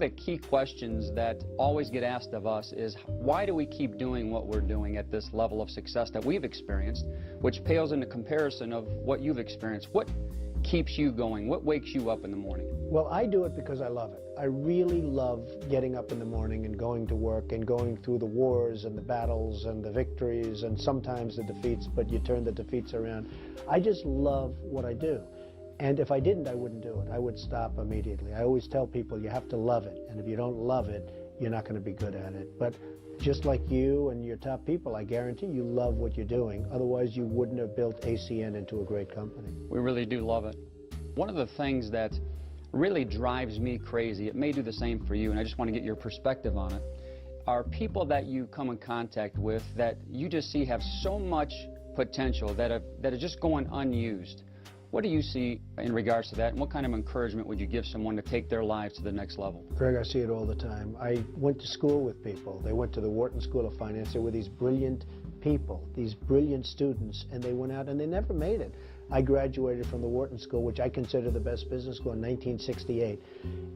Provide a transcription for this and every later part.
of the key questions that always get asked of us is, why do we keep doing what we're doing at this level of success that we've experienced, which pales into comparison of what you've experienced? What keeps you going? What wakes you up in the morning? Well, I do it because I love it. I really love getting up in the morning and going to work and going through the wars and the battles and the victories and sometimes the defeats, but you turn the defeats around. I just love what I do. And if I didn't, I wouldn't do it. I would stop immediately. I always tell people you have to love it. And if you don't love it, you're not going to be good at it. But just like you and your top people, I guarantee you love what you're doing. Otherwise, you wouldn't have built ACN into a great company. We really do love it. One of the things that really drives me crazy, it may do the same for you, and I just want to get your perspective on it, are people that you come in contact with that you just see have so much potential that are just going unused. What do you see in regards to that, and what kind of encouragement would you give someone to take their lives to the next level? Greg, I see it all the time. I went to school with people. They went to the Wharton School of Finance. There were these brilliant people, these brilliant students, and they went out and they never made it. I graduated from the Wharton School, which I consider the best business school, in 1968.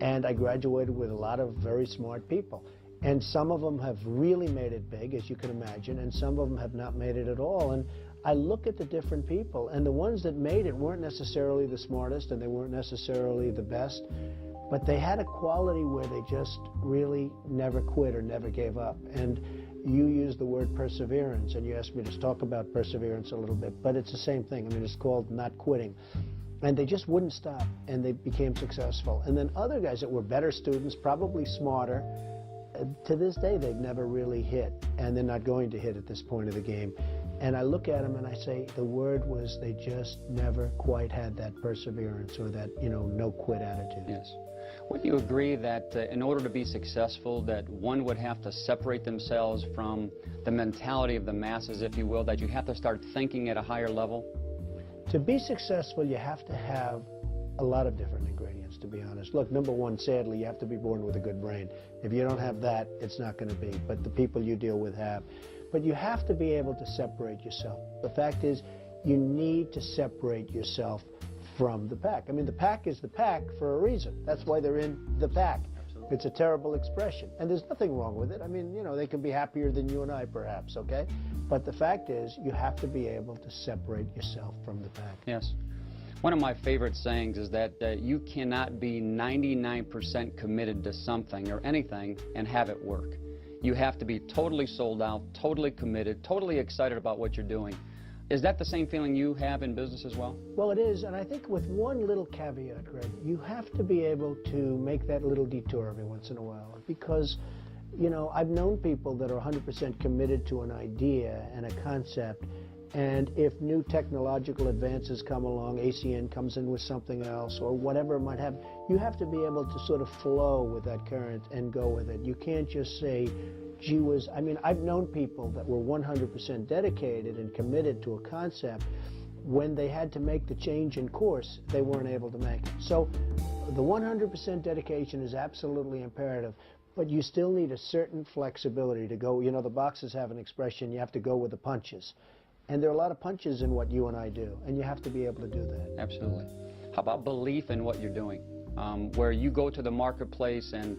And I graduated with a lot of very smart people. And some of them have really made it big, as you can imagine, and some of them have not made it at all. And I look at the different people, and the ones that made it weren't necessarily the smartest, and they weren't necessarily the best, but they had a quality where they just really never quit or never gave up. And you used the word perseverance, and you asked me to talk about perseverance a little bit, but it's the same thing. I mean, it's called not quitting. And they just wouldn't stop, and they became successful. And then other guys that were better students, probably smarter, to this day, they've never really hit, and they're not going to hit at this point of the game. And I look at them and I say, the word was they just never quite had that perseverance or that, no quit attitude. Yes. Would you agree that in order to be successful, that one would have to separate themselves from the mentality of the masses, if you will, that you have to start thinking at a higher level? To be successful, you have to have a lot of different ingredients, to be honest. Look, number one, sadly, you have to be born with a good brain. If you don't have that, it's not going to be, but the people you deal with have. But you have to be able to separate yourself. The fact is, you need to separate yourself from the pack. I mean, the pack is the pack for a reason. That's why they're in the pack. Absolutely. It's a terrible expression, and there's nothing wrong with it. I mean, they can be happier than you and I, perhaps, okay? But the fact is, you have to be able to separate yourself from the pack. Yes. One of my favorite sayings is that you cannot be 99% committed to something or anything and have it work. You have to be totally sold out, totally committed, totally excited about what you're doing. Is that the same feeling you have in business as well? Well, it is, and I think with one little caveat, Greg, you have to be able to make that little detour every once in a while, because, I've known people that are 100% committed to an idea and a concept, and if new technological advances come along, ACN comes in with something else, or whatever it might have, you have to be able to sort of flow with that current and go with it. You can't just say, gee whiz. I mean, I've known people that were 100% dedicated and committed to a concept. When they had to make the change in course, they weren't able to make it. So the 100% dedication is absolutely imperative, but you still need a certain flexibility to go. The boxers have an expression, you have to go with the punches. And there are a lot of punches in what you and I do, and you have to be able to do that. Absolutely. How about belief in what you're doing? Where you go to the marketplace and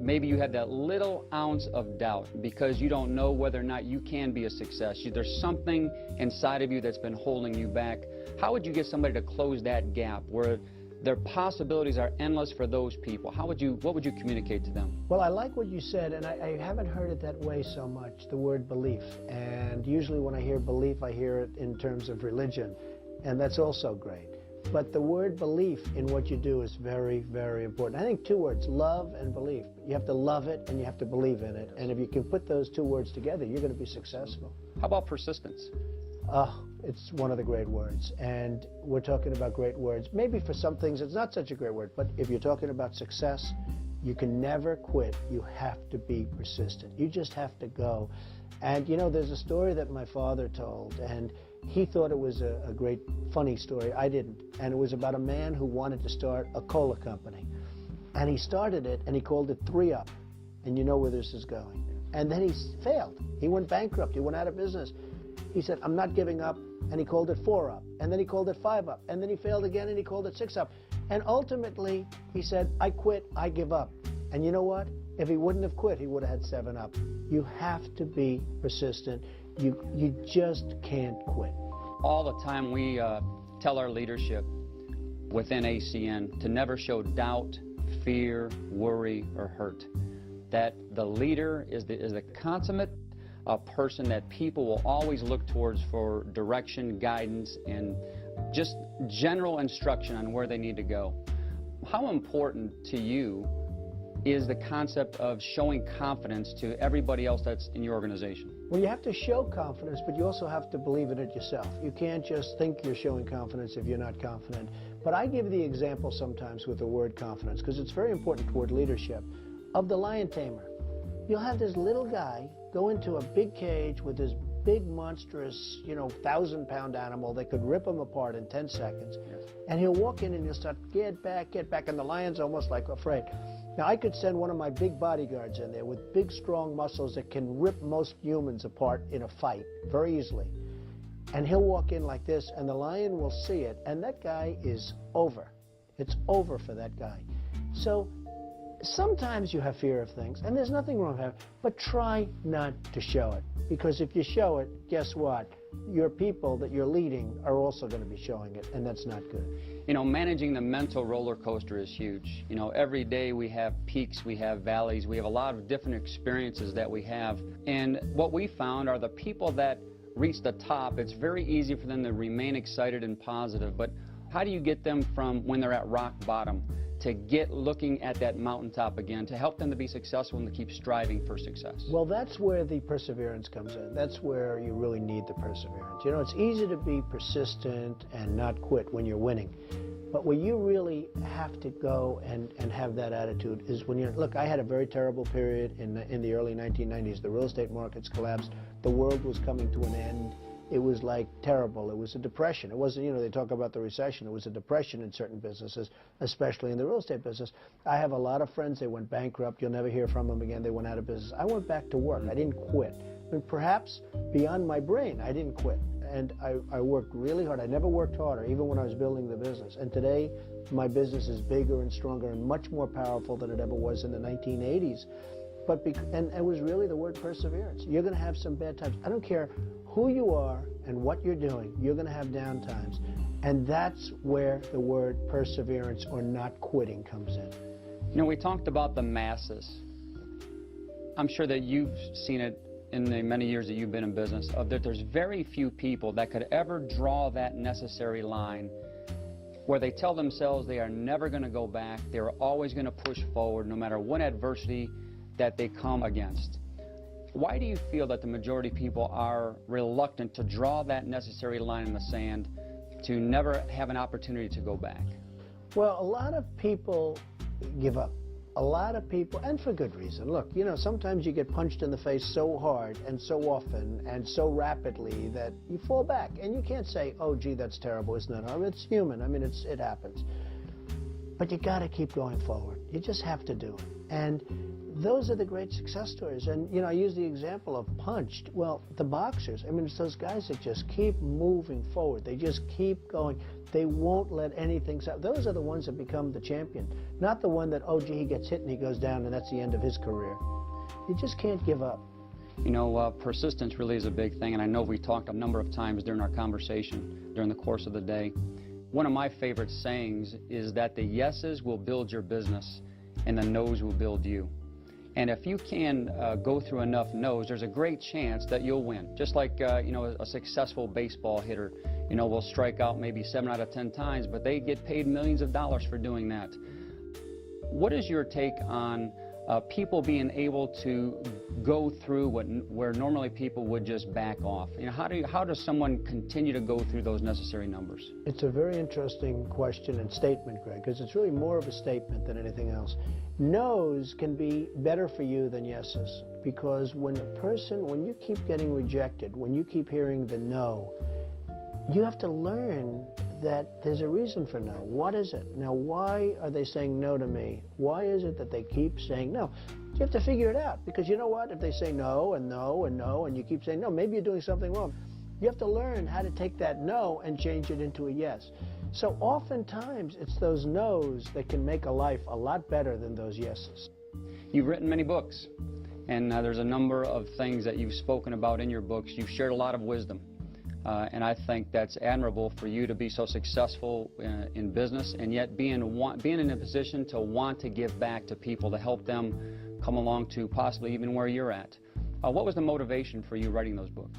maybe you have that little ounce of doubt because you don't know whether or not you can be a success. There's something inside of you that's been holding you back. How would you get somebody to close that gap where their possibilities are endless for those people? What would you communicate to them? Well, I like what you said, and I haven't heard it that way so much, the word belief. And usually when I hear belief, I hear it in terms of religion, and that's also great. But the word belief in what you do is very, very important. I think two words, love and belief. You have to love it and you have to believe in it. And if you can put those two words together, you're going to be successful. How about persistence? It's one of the great words. And we're talking about great words. Maybe for some things it's not such a great word, but if you're talking about success, you can never quit. You have to be persistent. You just have to go. And there's a story that my father told, and he thought it was a great, funny story. I didn't. And it was about a man who wanted to start a cola company. And he started it, and he called it 3 Up. And you know where this is going. And then he failed. He went bankrupt. He went out of business. He said, I'm not giving up. And he called it 4 Up. And then he called it 5 Up. And then he failed again, and he called it 6 Up. And ultimately, he said, I quit, I give up. And you know what? If he wouldn't have quit, he would have had 7-Up. You have to be persistent. You just can't quit. All the time we tell our leadership within ACN to never show doubt, fear, worry, or hurt. That the leader is the consummate person that people will always look towards for direction, guidance, and just general instruction on where they need to go. How important to you is the concept of showing confidence to everybody else that's in your organization? Well, you have to show confidence, but you also have to believe in it yourself. You can't just think you're showing confidence if you're not confident. But I give the example sometimes with the word confidence, because it's very important toward leadership, of the lion tamer. You'll have this little guy go into a big cage with this big, monstrous, 1,000-pound animal that could rip him apart in 10 seconds. Yes. And he'll walk in and he'll start, get back, and the lion's almost like afraid. Now, I could send one of my big bodyguards in there with big, strong muscles that can rip most humans apart in a fight very easily. And he'll walk in like this, and the lion will see it, and that guy is over. It's over for that guy. So sometimes you have fear of things, and there's nothing wrong with it, but try not to show it. Because if you show it, guess what? Your people that you're leading are also going to be showing it, and that's not good. Managing the mental roller coaster is huge. Every day we have peaks, we have valleys, we have a lot of different experiences that we have. And what we found are the people that reach the top, it's very easy for them to remain excited and positive, but how do you get them from when they're at rock bottom to get looking at that mountaintop again, to help them to be successful and to keep striving for success? Well, that's where the perseverance comes in. That's where you really need the perseverance. It's easy to be persistent and not quit when you're winning. But where you really have to go and have that attitude is when look, I had a very terrible period in the early 1990s. The real estate markets collapsed. The world was coming to an end. It was like terrible. It was a depression. It wasn't, they talk about the recession. It was a depression in certain businesses, especially in the real estate business. I have a lot of friends. They went bankrupt. You'll never hear from them again. They went out of business. I went back to work. I didn't quit. And perhaps beyond my brain, I didn't quit. And I worked really hard. I never worked harder, even when I was building the business. And today, my business is bigger and stronger and much more powerful than it ever was in the 1980s. And it was really the word perseverance. You're going to have some bad times. I don't care who you are and what you're doing. You're going to have down times. And that's where the word perseverance or not quitting comes in. We talked about the masses. I'm sure that you've seen it in the many years that you've been in business, that there's very few people that could ever draw that necessary line where they tell themselves they are never going to go back, they're always going to push forward no matter what adversity that they come against. Why do you feel that the majority of people are reluctant to draw that necessary line in the sand to never have an opportunity to go back? Well, a lot of people give up. A lot of people, and for good reason. Look, sometimes you get punched in the face so hard and so often and so rapidly that you fall back. And you can't say, oh, gee, that's terrible. It's not harm. It's human. I mean, it happens. But you got to keep going forward. You just have to do it. And those are the great success stories. And, I use the example of punched. Well, the boxers, it's those guys that just keep moving forward. They just keep going. They won't let anything stop. Those are the ones that become the champion, not the one that, oh, gee, he gets hit and he goes down and that's the end of his career. You just can't give up. Persistence really is a big thing, and I know we talked a number of times during our conversation during the course of the day. One of my favorite sayings is that the yeses will build your business and the no's will build you. And if you can go through enough no's, there's a great chance that you'll win. Just like, a successful baseball hitter, will strike out maybe 7 out of 10 times, but they get paid millions of dollars for doing that. What is your take on people being able to go through where normally people would just back off? How does someone continue to go through those necessary numbers? It's a very interesting question and statement, Greg, because it's really more of a statement than anything else. No's can be better for you than yeses, because when you keep getting rejected, when you keep hearing the no, you have to learn that there's a reason for no. What is it? Now, why are they saying no to me? Why is it that they keep saying no? You have to figure it out, because you know what? If they say no and no and no and you keep saying no, maybe you're doing something wrong. You have to learn how to take that no and change it into a yes. So oftentimes it's those no's that can make a life a lot better than those yeses. You've written many books, and there's a number of things that you've spoken about in your books. You've shared a lot of wisdom, and I think that's admirable for you to be so successful in business, and yet being in a position to want to give back to people, to help them come along to possibly even where you're at. What was the motivation for you writing those books?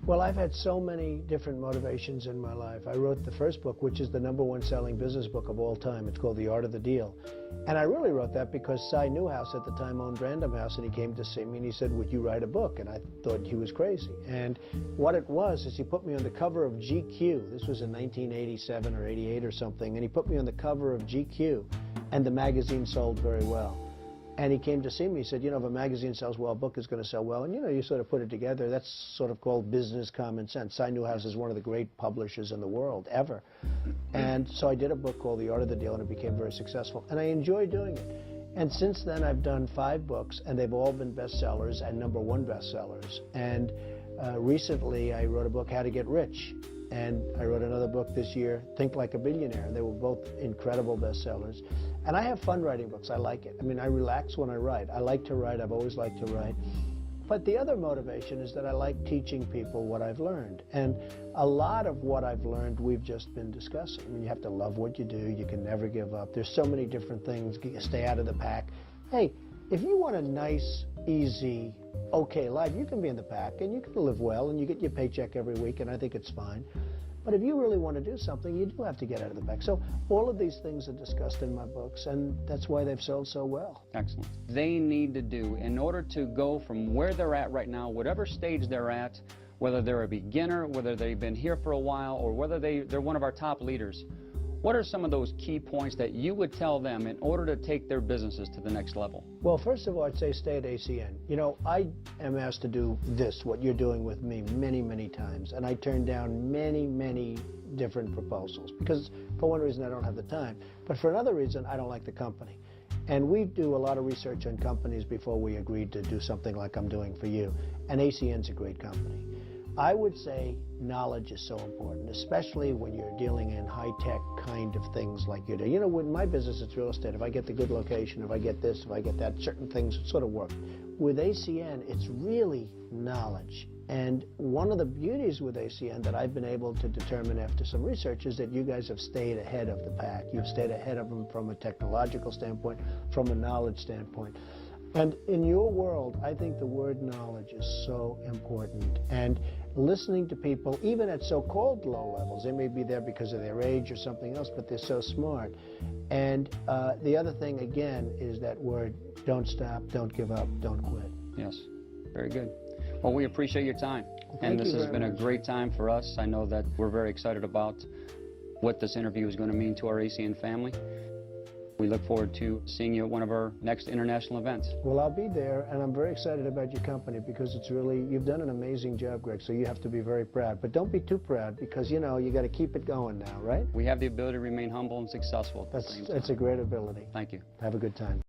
Well, I've had so many different motivations in my life. I wrote the first book, which is the #1 selling business book of all time. It's called The Art of the Deal. And I really wrote that because Cy Newhouse at the time owned Random House, and he came to see me and he said, would you write a book? And I thought he was crazy. And what it was is he put me on the cover of GQ. This was in 1987 or 88 or something. And he put me on the cover of GQ, and the magazine sold very well. And he came to see me. He said, you know, if a magazine sells well, a book is going to sell well. And, you know, you sort of put it together. That's sort of called business common sense. Cy Newhouse is one of the great publishers in the world, ever. And so I did a book called The Art of the Deal, and it became very successful. And I enjoy doing it. And since then, I've done 5 books, and they've all been bestsellers and #1 bestsellers. And recently, I wrote a book, How to Get Rich. And I wrote another book this year, Think Like a Billionaire. They were both incredible bestsellers. And I have fun writing books. I like it. I mean, I relax when I write. I like to write. I've always liked to write. But the other motivation is that I like teaching people what I've learned. And a lot of what I've learned, we've just been discussing. I mean, you have to love what you do. You can never give up. There's so many different things. Stay out of the pack. Hey, if you want a nice, easy, okay life, you can be in the pack, and you can live well, and you get your paycheck every week, and I think it's fine. But if you really want to do something, you do have to get out of the pack. So all of these things are discussed in my books, and that's why they've sold so well. Excellent. They need to do, in order to go from where they're at right now, whatever stage they're at, whether they're a beginner, whether they've been here for a while, or whether they're one of our top leaders, what are some of those key points that you would tell them in order to take their businesses to the next level? Well, first of all, I'd say stay at ACN. You know, I am asked to do this, what you're doing with me, many, many times. And I turn down many, many different proposals because, for one reason, I don't have the time. But for another reason, I don't like the company. And we do a lot of research on companies before we agreed to do something like I'm doing for you. And ACN's a great company. I would say knowledge is so important, especially when you're dealing in high-tech kind of things like you do. You know, with my business, it's real estate. If I get the good location, if I get this, if I get that, certain things sort of work. With ACN, it's really knowledge. And one of the beauties with ACN that I've been able to determine after some research is that you guys have stayed ahead of the pack. You've stayed ahead of them from a technological standpoint, from a knowledge standpoint. And in your world, I think the word knowledge is so important. And listening to people, even at so-called low levels, they may be there because of their age or something else, but they're so smart. And the other thing, again, is that word, don't stop, don't give up, don't quit. Yes, very good. Well, we appreciate your time. And this has been a great time for us. I know that we're very excited about what this interview is going to mean to our ACN family. We look forward to seeing you at one of our next international events. Well, I'll be there, and I'm very excited about your company because it's really, you've done an amazing job, Greg, so you have to be very proud. But don't be too proud because, you know, you got to keep it going now, right? We have the ability to remain humble and successful at the same time. That's a great ability. Thank you. Have a good time.